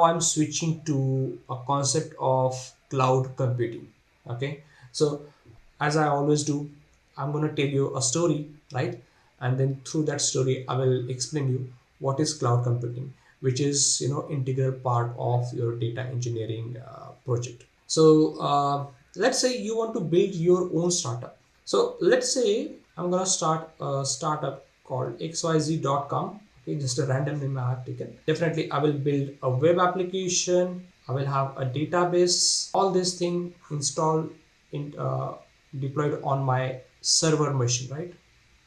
I'm switching to a concept of cloud computing. Okay, so as I always do, I'm going to tell you a story, right? And then through that story, I will explain you what is cloud computing, which is integral part of your data engineering project. So let's say you want to build your own startup. So let's say I'm gonna start a startup called xyz.com. Okay, just a random name I have taken. Definitely, I will build a web application. I will have a database. All this thing installed in deployed on my server machine, right?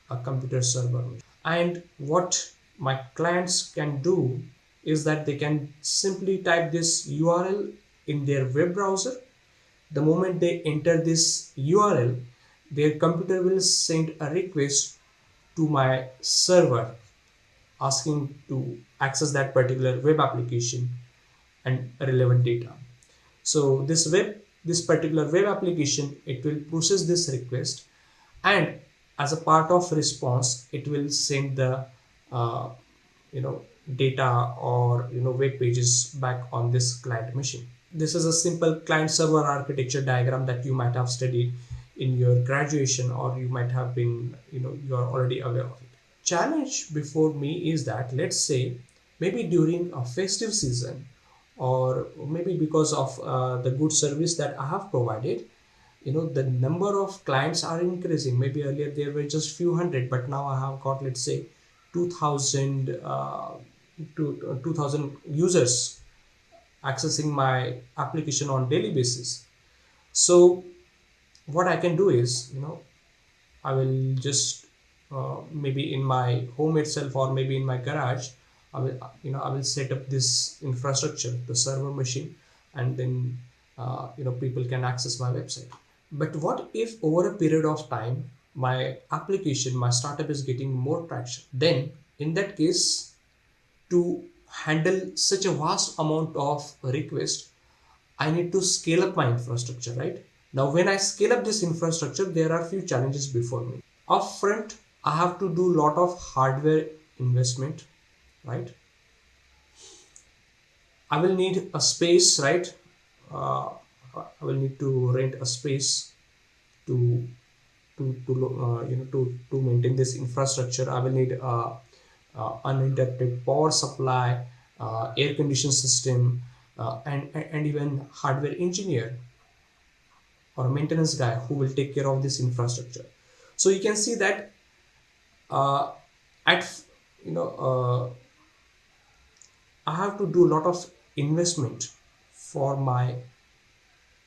A computer server machine. And what my clients can do is that they can simply type this URL in their web browser. The moment they enter this URL, their computer will send a request to my server asking to access that particular web application and relevant data. So this particular web application, it will process this request, and as a part of response, it will send the uh, you know data or web pages back on this client machine. This is a simple client server architecture diagram that you might have studied in your graduation, or you might have been you are already aware of it. Challenge before me is that, let's say, maybe during a festive season, or maybe because of the good service that I have provided, the number of clients are increasing. Maybe earlier there were just few hundred, but now I have got, let's say, 2000 to 2000 users accessing my application on daily basis. So what I can do is, I will just maybe in my home itself, or maybe in my garage, I will set up this infrastructure, the server machine, and then people can access my website. But what if over a period of time my application, my startup is getting more traction? Then in that case, to handle such a vast amount of request, I need to scale up my infrastructure, right? Now, when I scale up this infrastructure, there are few challenges before me. Upfront, I have to do a lot of hardware investment, right? I will need a space, right? Uh, I will need to rent a space to to maintain this infrastructure. I will need uninterrupted power supply, air condition system, and even hardware engineer or a maintenance guy who will take care of this infrastructure. So you can see that uh, at you know I have to do a lot of investment for my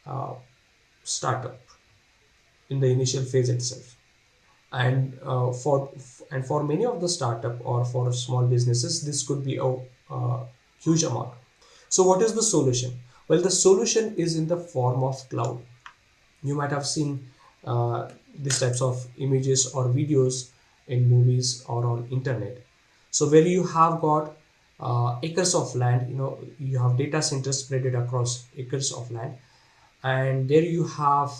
uh, startup in the initial phase itself. And for many of the startup or for small businesses, this could be a huge amount. So what is the solution? Well, the solution is in the form of cloud. You might have seen these types of images or videos in movies or on internet. So where you have got acres of land, you have data centers spread across acres of land, and there you have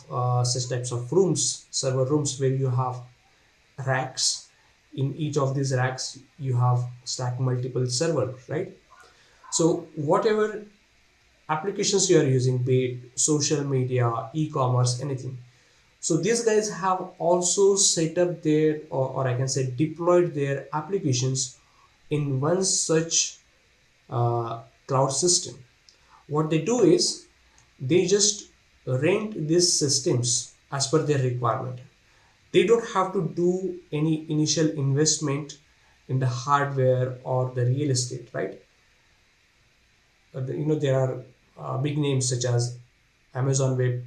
such types of rooms, server rooms, where you have racks. In each of these racks you have stacked multiple servers, right? So whatever applications you are using, be it social media, e-commerce, anything, so these guys have also set up their, or I can say deployed their applications in one such cloud system. What they do is they just rent these systems as per their requirement. They don't have to do any initial investment in the hardware or the real estate, right? There are big names such as Amazon Web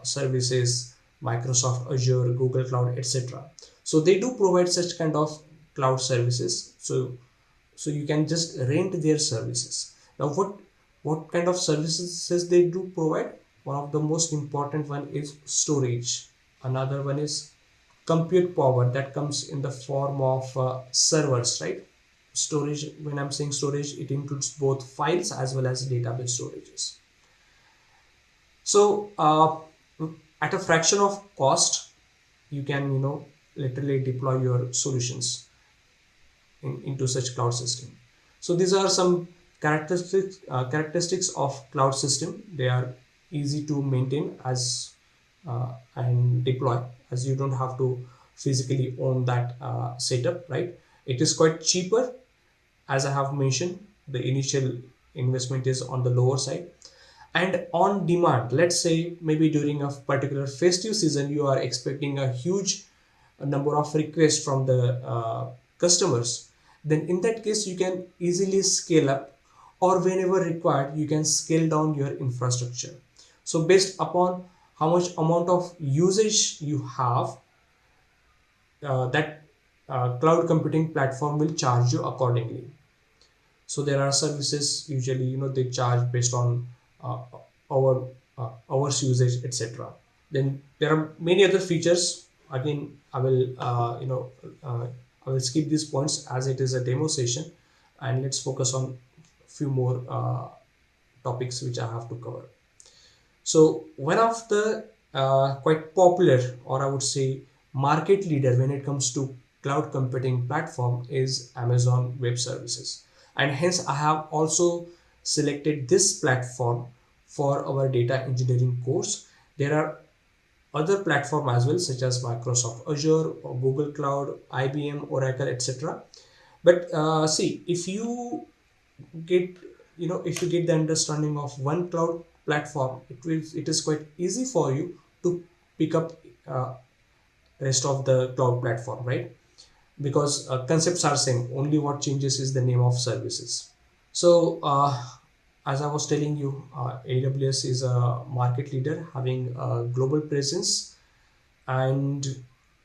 Services, Microsoft Azure, Google Cloud, etc. So they do provide such kind of cloud services. So you can just rent their services. Now, what kind of services they do provide? One of the most important one is storage. Another one is compute power that comes in the form of servers, right? Storage, when I'm saying storage, it includes both files as well as database storages. So at a fraction of cost, you can literally deploy your solutions into such cloud system. So these are some characteristics of cloud system. They are easy to maintain as and deploy, as you don't have to physically own that setup, right? It is quite cheaper, as I have mentioned. The initial investment is on the lower side, and on demand. Let's say maybe during a particular festive season, you are expecting a huge number of requests from the customers. Then in that case, you can easily scale up, or whenever required, you can scale down your infrastructure. So based upon how much amount of usage you have, that cloud computing platform will charge you accordingly. So there are services, usually they charge based on uh, our hours usage, etc. Then there are many other features. Again, uh, I will skip these points as it is a demo session, and let's focus on few more topics which I have to cover. So one of the quite popular, or I would say market leader when it comes to cloud computing platform, is Amazon Web Services. And hence I have also selected this platform for our data engineering course. There are other platform as well, such as Microsoft Azure or Google Cloud, IBM, Oracle, etc. But see, if you get if you get the understanding of one cloud platform, it is quite easy for you to pick up rest of the cloud platform, right? Because concepts are same, only what changes is the name of services. So as I was telling you, AWS is a market leader having a global presence. And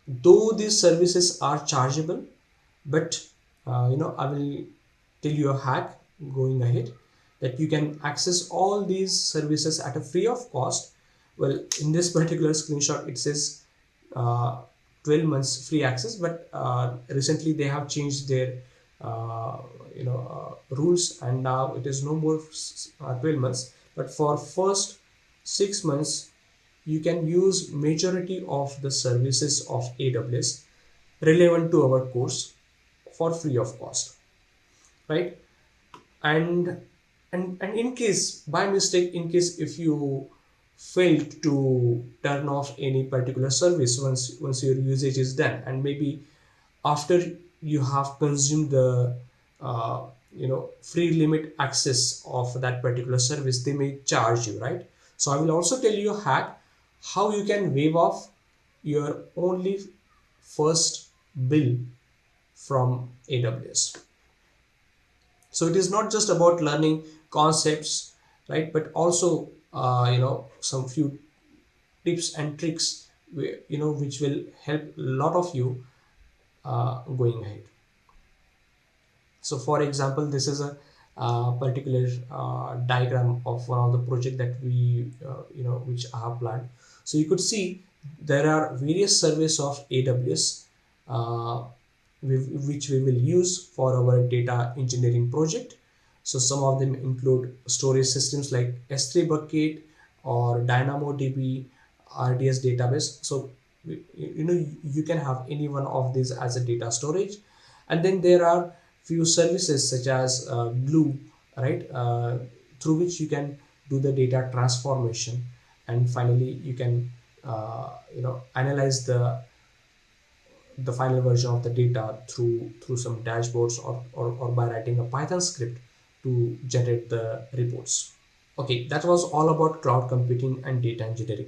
though these services are chargeable, but I will tell you a hack going ahead, that you can access all these services at a free of cost. Well, in this particular screenshot it says uh, 12 months free access, but recently they have changed their rules, and now it is no more 12 months, but for first 6 months you can use majority of the services of AWS relevant to our course for free of cost, right? And and in case by mistake, in case if you failed to turn off any particular service once your usage is done, and maybe after you have consumed the uh, free limit access of that particular service, they may charge you, right? So I will also tell you a hack how you can waive off your only first bill from AWS. So it is not just about learning concepts, right? But also some few tips and tricks which will help a lot of you going ahead. So for example, this is a particular diagram of one of the project that we which I have planned. So you could see there are various services of AWS uh, which we will use for our data engineering project. So some of them include storage systems like S3 bucket or DynamoDB, RDS database. So you can have any one of these as a data storage. And then there are few services such as Glue, right, through which you can do the data transformation, and finally you can analyze the final version of the data through some dashboards, or by writing a Python script to generate the reports. Okay, that was all about cloud computing and data engineering.